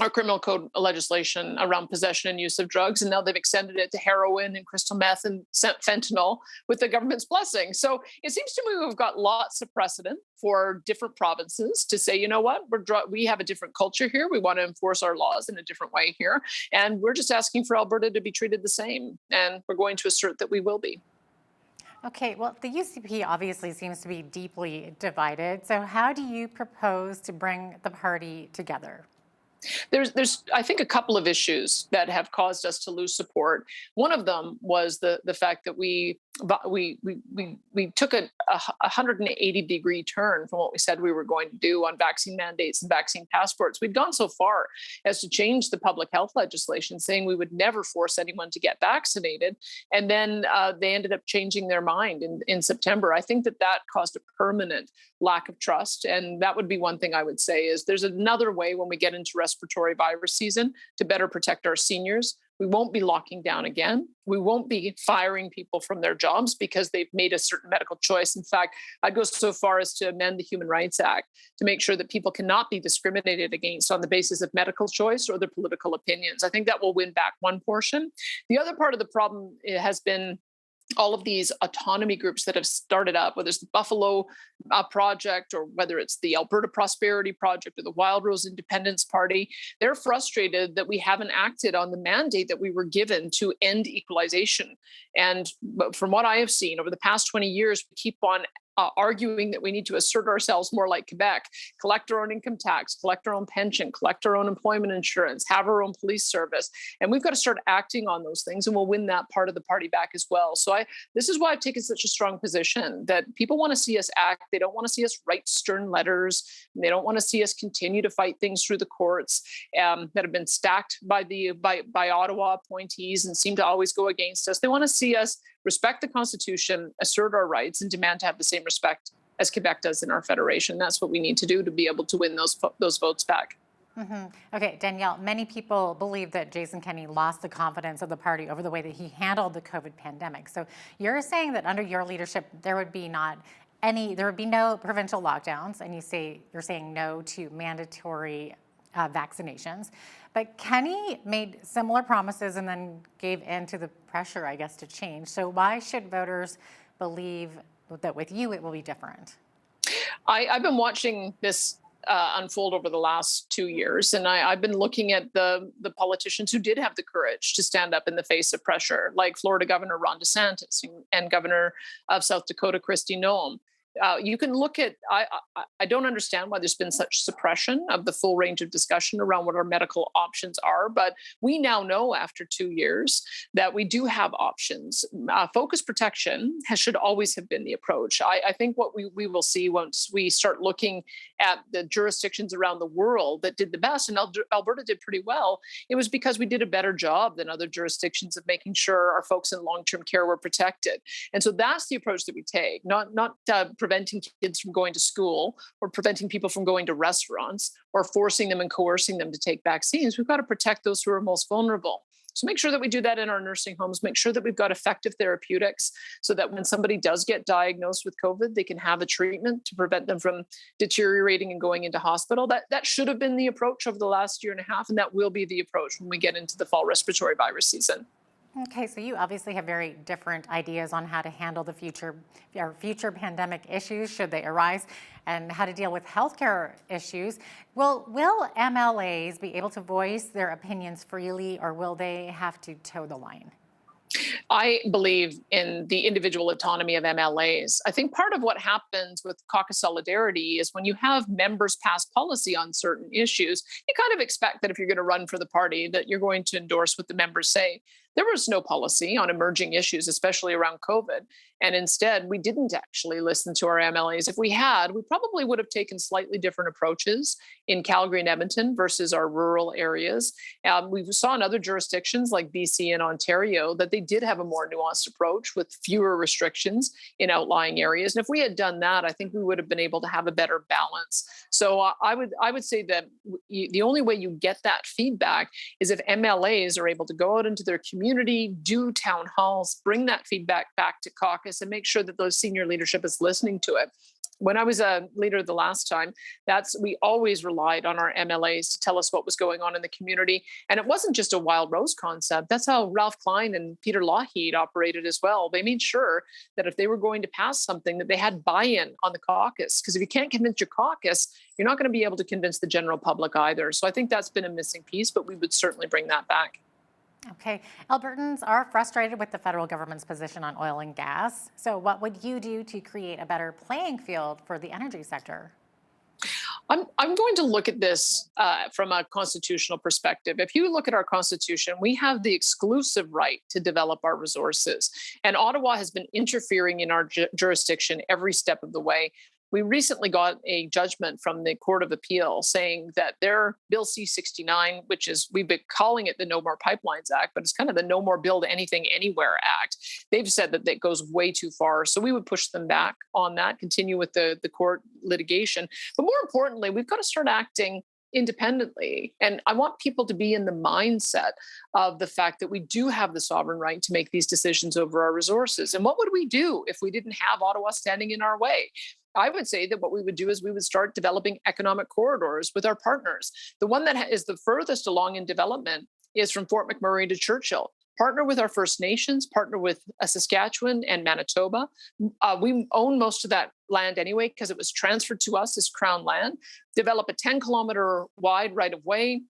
Speaker 5: our criminal code legislation around possession and use of drugs. And now they've extended it to heroin and crystal meth and fentanyl with the government's blessing. So it seems to me we've got lots of precedent for different provinces to say, you know what, we have a different culture here. We want to enforce our laws in a different way here. And we're just asking for Alberta to be treated the same. And we're going to assert that we will be.
Speaker 1: Okay, well, the UCP obviously seems to be deeply divided. So how do you propose to bring the party together?
Speaker 5: There's I think a couple of issues that have caused us to lose support. One of them was the fact that we took a 180-degree turn from what we said we were going to do on vaccine mandates and vaccine passports. We'd gone so far as to change the public health legislation, saying we would never force anyone to get vaccinated. And then they ended up changing their mind in September. I think that caused a permanent lack of trust. And that would be one thing I would say is there's another way when we get into respiratory virus season to better protect our seniors. We won't be locking down again. We won't be firing people from their jobs because they've made a certain medical choice. In fact, I'd go so far as to amend the Human Rights Act to make sure that people cannot be discriminated against on the basis of medical choice or their political opinions. I think that will win back one portion. The other part of the problem has been all of these autonomy groups that have started up, whether it's the Buffalo Project or whether it's the Alberta Prosperity Project or the Wild Rose Independence Party, they're frustrated that we haven't acted on the mandate that we were given to end equalization. And from what I have seen over the past 20 years, we keep on arguing that we need to assert ourselves more like Quebec, collect our own income tax, collect our own pension, collect our own employment insurance, have our own police service. And we've got to start acting on those things, and we'll win that part of the party back as well. So this is why I've taken such a strong position that people want to see us act. They don't want to see us write stern letters. They don't want to see us continue to fight things through the courts that have been stacked by Ottawa appointees and seem to always go against us. They want to see us respect the Constitution, assert our rights, and demand to have the same respect as Quebec does in our federation. That's what we need to do to be able to win those votes back.
Speaker 1: Okay, Danielle, many people believe that Jason Kenney lost the confidence of the party over the way that he handled the COVID pandemic. So you're saying that under your leadership, there would be no provincial lockdowns, and you're saying no to mandatory vaccinations. But Kenney made similar promises and then gave in to the pressure, I guess, to change. So why should voters believe that with you it will be different?
Speaker 5: I've been watching this unfold over the last 2 years. And I've been looking at the politicians who did have the courage to stand up in the face of pressure, like Florida Governor Ron DeSantis and Governor of South Dakota, Kristi Noem. You can look at, I don't understand why there's been such suppression of the full range of discussion around what our medical options are, but we now know after 2 years that we do have options. Focus protection should always have been the approach. I think what we will see once we start looking at the jurisdictions around the world that did the best, and Alberta did pretty well, it was because we did a better job than other jurisdictions of making sure our folks in long-term care were protected. And so that's the approach that we take, not preventing kids from going to school or preventing people from going to restaurants or forcing them and coercing them to take vaccines. We've got to protect those who are most vulnerable. So make sure that we do that in our nursing homes, make sure that we've got effective therapeutics so that when somebody does get diagnosed with COVID, they can have a treatment to prevent them from deteriorating and going into hospital. That should have been the approach over the last year and a half, and that will be the approach when we get into the fall respiratory virus season.
Speaker 1: Okay, so you obviously have very different ideas on how to handle the future pandemic issues should they arise, and how to deal with healthcare issues. Will MLAs be able to voice their opinions freely, or will they have to toe the line?
Speaker 5: I believe in the individual autonomy of MLAs. I think part of what happens with caucus solidarity is when you have members pass policy on certain issues, you kind of expect that if you're going to run for the party, that you're going to endorse what the members say. There was no policy on emerging issues, especially around COVID. And instead, we didn't actually listen to our MLAs. If we had, we probably would have taken slightly different approaches in Calgary and Edmonton versus our rural areas. We saw in other jurisdictions like BC and Ontario that they did have a more nuanced approach with fewer restrictions in outlying areas. And if we had done that, I think we would have been able to have a better balance. So I would say that the only way you get that feedback is if MLAs are able to go out into their community, do town halls, bring that feedback back to caucus, and make sure that those senior leadership is listening to it. When I was a leader the last time, we always relied on our MLAs to tell us what was going on in the community. And it wasn't just a wild rose concept. That's how Ralph Klein and Peter Lougheed operated as well. They made sure that if they were going to pass something, that they had buy-in on the caucus. Because if you can't convince your caucus, you're not going to be able to convince the general public either. So I think that's been a missing piece, but we would certainly bring that back.
Speaker 1: Okay, Albertans are frustrated with the federal government's position on oil and gas. So what would you do to create a better playing field for the energy sector?
Speaker 5: I'm going to look at this from a constitutional perspective. If you look at our constitution, we have the exclusive right to develop our resources. And Ottawa has been interfering in our jurisdiction every step of the way. We recently got a judgment from the Court of Appeal saying that their Bill C-69, which is, we've been calling it the No More Pipelines Act, but it's kind of the No More Build Anything Anywhere Act. They've said that goes way too far. So we would push them back on that, continue with the court litigation. But more importantly, we've got to start acting independently. And I want people to be in the mindset of the fact that we do have the sovereign right to make these decisions over our resources. And what would we do if we didn't have Ottawa standing in our way? I would say that what we would do is we would start developing economic corridors with our partners. The one that is the furthest along in development is from Fort McMurray to Churchill. Partner with our First Nations, partner with Saskatchewan and Manitoba. We own most of that land anyway because it was transferred to us as Crown land. Develop a 10-kilometer wide right-of-way,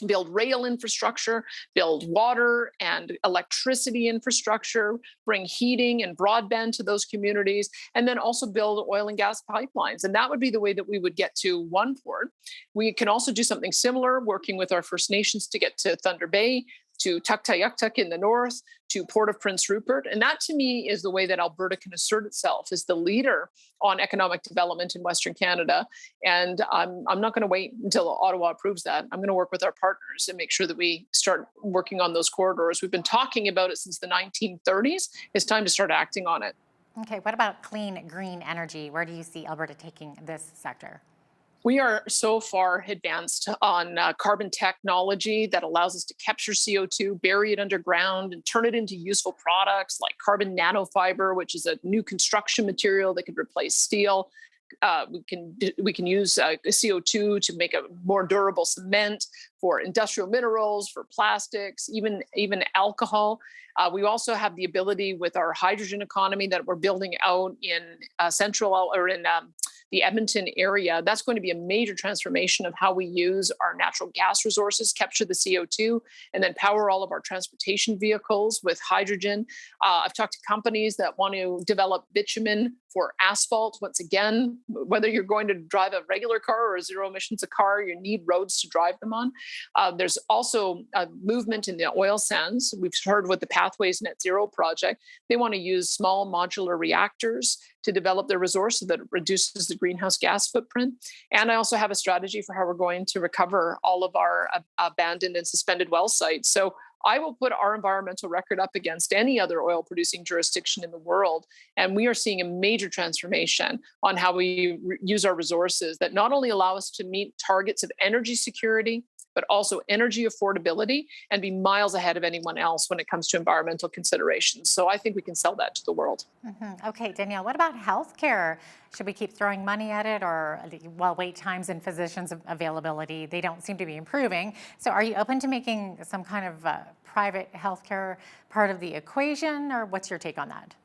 Speaker 5: build rail infrastructure, build water and electricity infrastructure, bring heating and broadband to those communities, and then also build oil and gas pipelines. And that would be the way that we would get to one port. We can also do something similar, working with our First Nations to get to Thunder Bay, to Tuktoyaktuk in the north, to Port of Prince Rupert. And that, to me, is the way that Alberta can assert itself as the leader on economic development in Western Canada. And I'm not going to wait until Ottawa approves that. I'm going to work with our partners and make sure that we start working on those corridors. We've been talking about it since the 1930s. It's time to start acting on it.
Speaker 1: Okay, what about clean, green energy? Where do you see Alberta taking this sector?
Speaker 5: We are so far advanced on carbon technology that allows us to capture CO2, bury it underground, and turn it into useful products like carbon nanofiber, which is a new construction material that could replace steel. We can use CO2 to make a more durable cement, for industrial minerals, for plastics, even alcohol. We also have the ability with our hydrogen economy that we're building out in central or in the Edmonton area. That's going to be a major transformation of how we use our natural gas resources, capture the CO2, and then power all of our transportation vehicles with hydrogen. I've talked to companies that want to develop bitumen for asphalt. Once again, whether you're going to drive a regular car or a zero emissions car, you need roads to drive them on. There's also a movement in the oil sands. We've heard with the Pathways Net Zero project, they want to use small modular reactors to develop their resource so that it reduces the greenhouse gas footprint. And I also have a strategy for how we're going to recover all of our abandoned and suspended well sites. So I will put our environmental record up against any other oil producing jurisdiction in the world. And we are seeing a major transformation on how we use our resources that not only allow us to meet targets of energy security, but also energy affordability and be miles ahead of anyone else when it comes to environmental considerations. So I think we can sell that to the world.
Speaker 1: Okay, Danielle, what about healthcare? Should we keep throwing money at it, or while wait times and physicians availability, they don't seem to be improving? So are you open to making some kind of private healthcare part of the equation, or what's your take on that?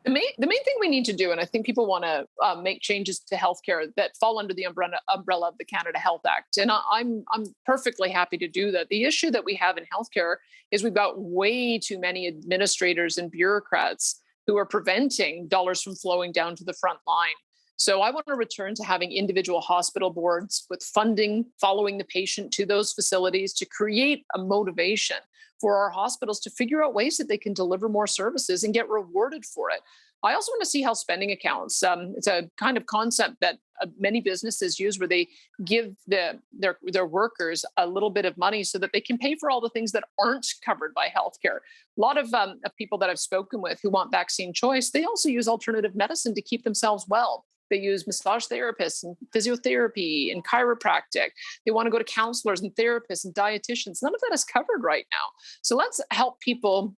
Speaker 5: The main thing we need to do, and I think people want to make changes to healthcare that fall under the umbrella of the Canada Health Act, and I'm perfectly happy to do that. The issue that we have in healthcare is we've got way too many administrators and bureaucrats who are preventing dollars from flowing down to the front line. So I want to return to having individual hospital boards with funding following the patient to those facilities to create a motivation for our hospitals to figure out ways that they can deliver more services and get rewarded for it. I also want to see health spending accounts. It's a kind of concept that many businesses use where they give their workers a little bit of money so that they can pay for all the things that aren't covered by healthcare. A lot of people that I've spoken with who want vaccine choice, they also use alternative medicine to keep themselves well. They use massage therapists and physiotherapy and chiropractic. They want to go to counselors and therapists and dietitians. None of that is covered right now. So let's help people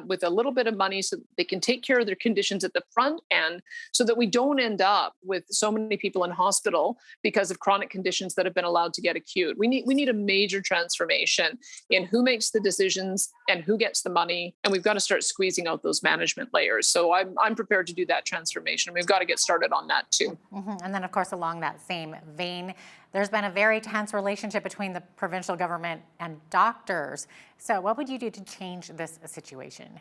Speaker 5: with a little bit of money so that they can take care of their conditions at the front end so that we don't end up with so many people in hospital because of chronic conditions that have been allowed to get acute. We need a major transformation in who makes the decisions and who gets the money, and we've got to start squeezing out those management layers. So I'm prepared to do that transformation. We've got to get started on that too.
Speaker 1: And then, of course, along that same vein, there's been a very tense relationship between the provincial government and doctors. So what would you do to change this situation?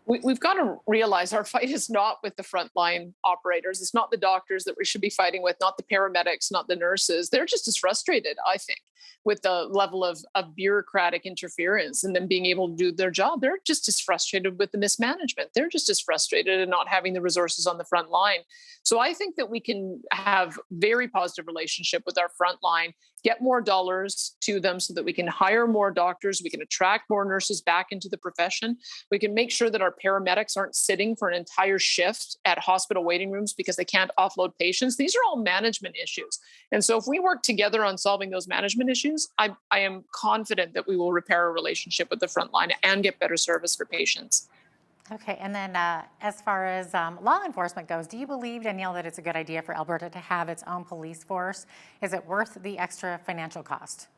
Speaker 5: We've got to realize our fight is not with the frontline operators. It's not the doctors that we should be fighting with, not the paramedics, not the nurses. They're just as frustrated, I think, with the level of bureaucratic interference and them being able to do their job. They're just as frustrated with the mismanagement. They're just as frustrated in not having the resources on the front line. So I think that we can have very positive relationship with our front line, get more dollars to them so that we can hire more doctors, we can attract more nurses back into the profession. We can make sure that our paramedics aren't sitting for an entire shift at hospital waiting rooms because they can't offload patients. These are all management issues. And so if we work together on solving those management issues, I am confident that we will repair a relationship with the front line and get better service for patients.
Speaker 1: Okay, and then as far as law enforcement goes, do you believe, Danielle, that it's a good idea for Alberta to have its own police force? Is it worth the extra financial cost?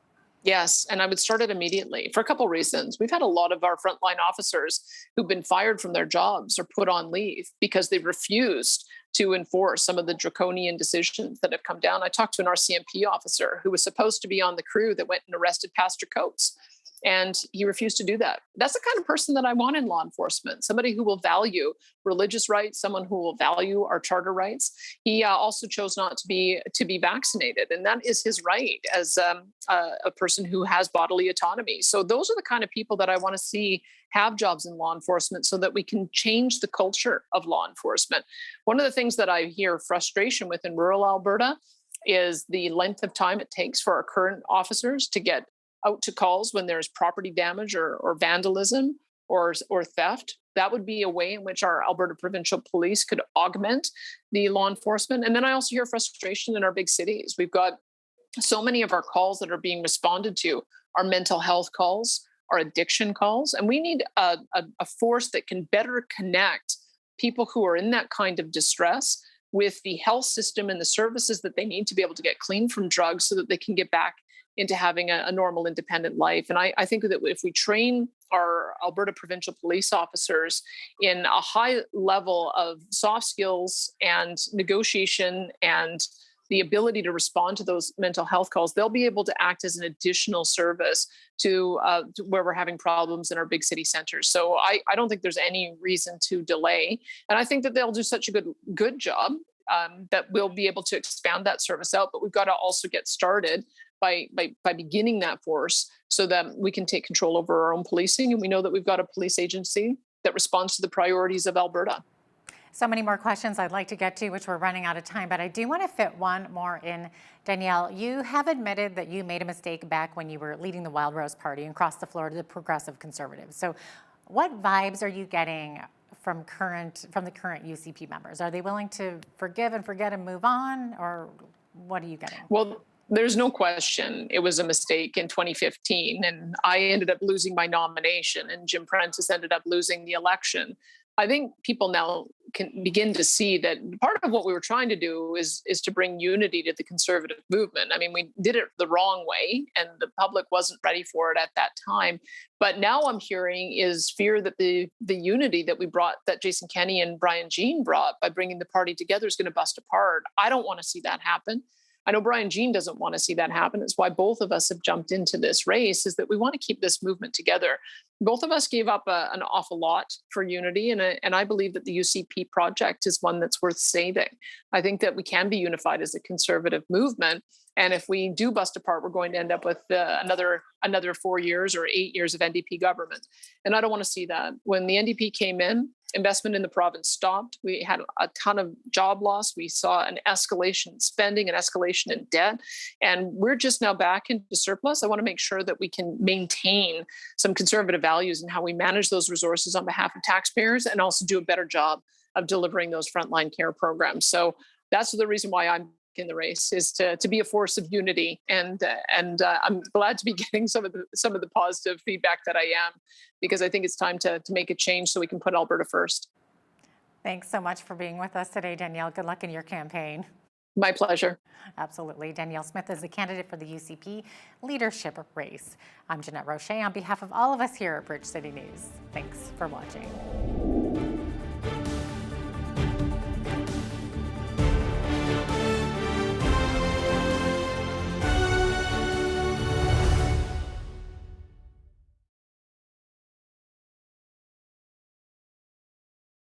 Speaker 5: Yes, and I would start it immediately for a couple of reasons. We've had a lot of our frontline officers who've been fired from their jobs or put on leave because they've refused to enforce some of the draconian decisions that have come down. I talked to an RCMP officer who was supposed to be on the crew that went and arrested Pastor Coates, and he refused to do that. That's the kind of person that I want in law enforcement, somebody who will value religious rights, someone who will value our charter rights. He also chose not to be vaccinated, and that is his right as a person who has bodily autonomy. So those are the kind of people that I want to see have jobs in law enforcement so that we can change the culture of law enforcement. One of the things that I hear frustration with in rural Alberta is the length of time it takes for our current officers to get out to calls when there's property damage or vandalism or theft. That would be a way in which our Alberta Provincial Police could augment the law enforcement. And then I also hear frustration in our big cities. We've got so many of our calls that are being responded to are mental health calls, are addiction calls, and we need a force that can better connect people who are in that kind of distress with the health system and the services that they need to be able to get clean from drugs so that they can get back into having a normal, independent life. And I think that if we train our Alberta Provincial Police officers in a high level of soft skills and negotiation and the ability to respond to those mental health calls, they'll be able to act as an additional service to where we're having problems in our big city centers. So I don't think there's any reason to delay. And I think that they'll do such a good job that we'll be able to expand that service out. But we've got to also get started by beginning that force so that we can take control over our own policing. And we know that we've got a police agency that responds to the priorities of Alberta.
Speaker 1: So many more questions I'd like to get to, which we're running out of time, but I do want to fit one more in. Danielle, you have admitted that you made a mistake back when you were leading the Wild Rose Party and crossed the floor to the Progressive Conservatives. So what vibes are you getting from the current UCP members? Are they willing to forgive and forget and move on, or what are you getting?
Speaker 5: Well, there's no question it was a mistake in 2015, and I ended up losing my nomination, and Jim Prentice ended up losing the election. I think people now can begin to see that part of what we were trying to do is to bring unity to the Conservative movement. I mean, we did it the wrong way, and the public wasn't ready for it at that time. But now I'm hearing is fear that the unity that we brought, that Jason Kenney and Brian Jean brought by bringing the party together, is going to bust apart. I don't want to see that happen. I know Brian Jean doesn't want to see that happen. It's why both of us have jumped into this race, is that we want to keep this movement together. Both of us gave up an awful lot for unity, and I believe that the UCP project is one that's worth saving. I think that we can be unified as a Conservative movement, and if we do bust apart, we're going to end up with another 4 years or 8 years of NDP government, and I don't want to see that. When the NDP came in, investment in the province stopped. We had a ton of job loss. We saw an escalation in spending, an escalation in debt, and we're just now back into surplus. I want to make sure that we can maintain some Conservative values in how we manage those resources on behalf of taxpayers, and also do a better job of delivering those frontline care programs. So that's the reason why I'm in the race, is to be a force of unity, and I'm glad to be getting some of the positive feedback that I am, because I think it's time to make a change so we can put Alberta first.
Speaker 1: Thanks so much for being with us today, Danielle. Good luck in your campaign.
Speaker 5: My pleasure.
Speaker 1: Absolutely. Danielle Smith is the candidate for the UCP leadership race. I'm Jeanette Roche on behalf of all of us here at Bridge City News. Thanks for watching.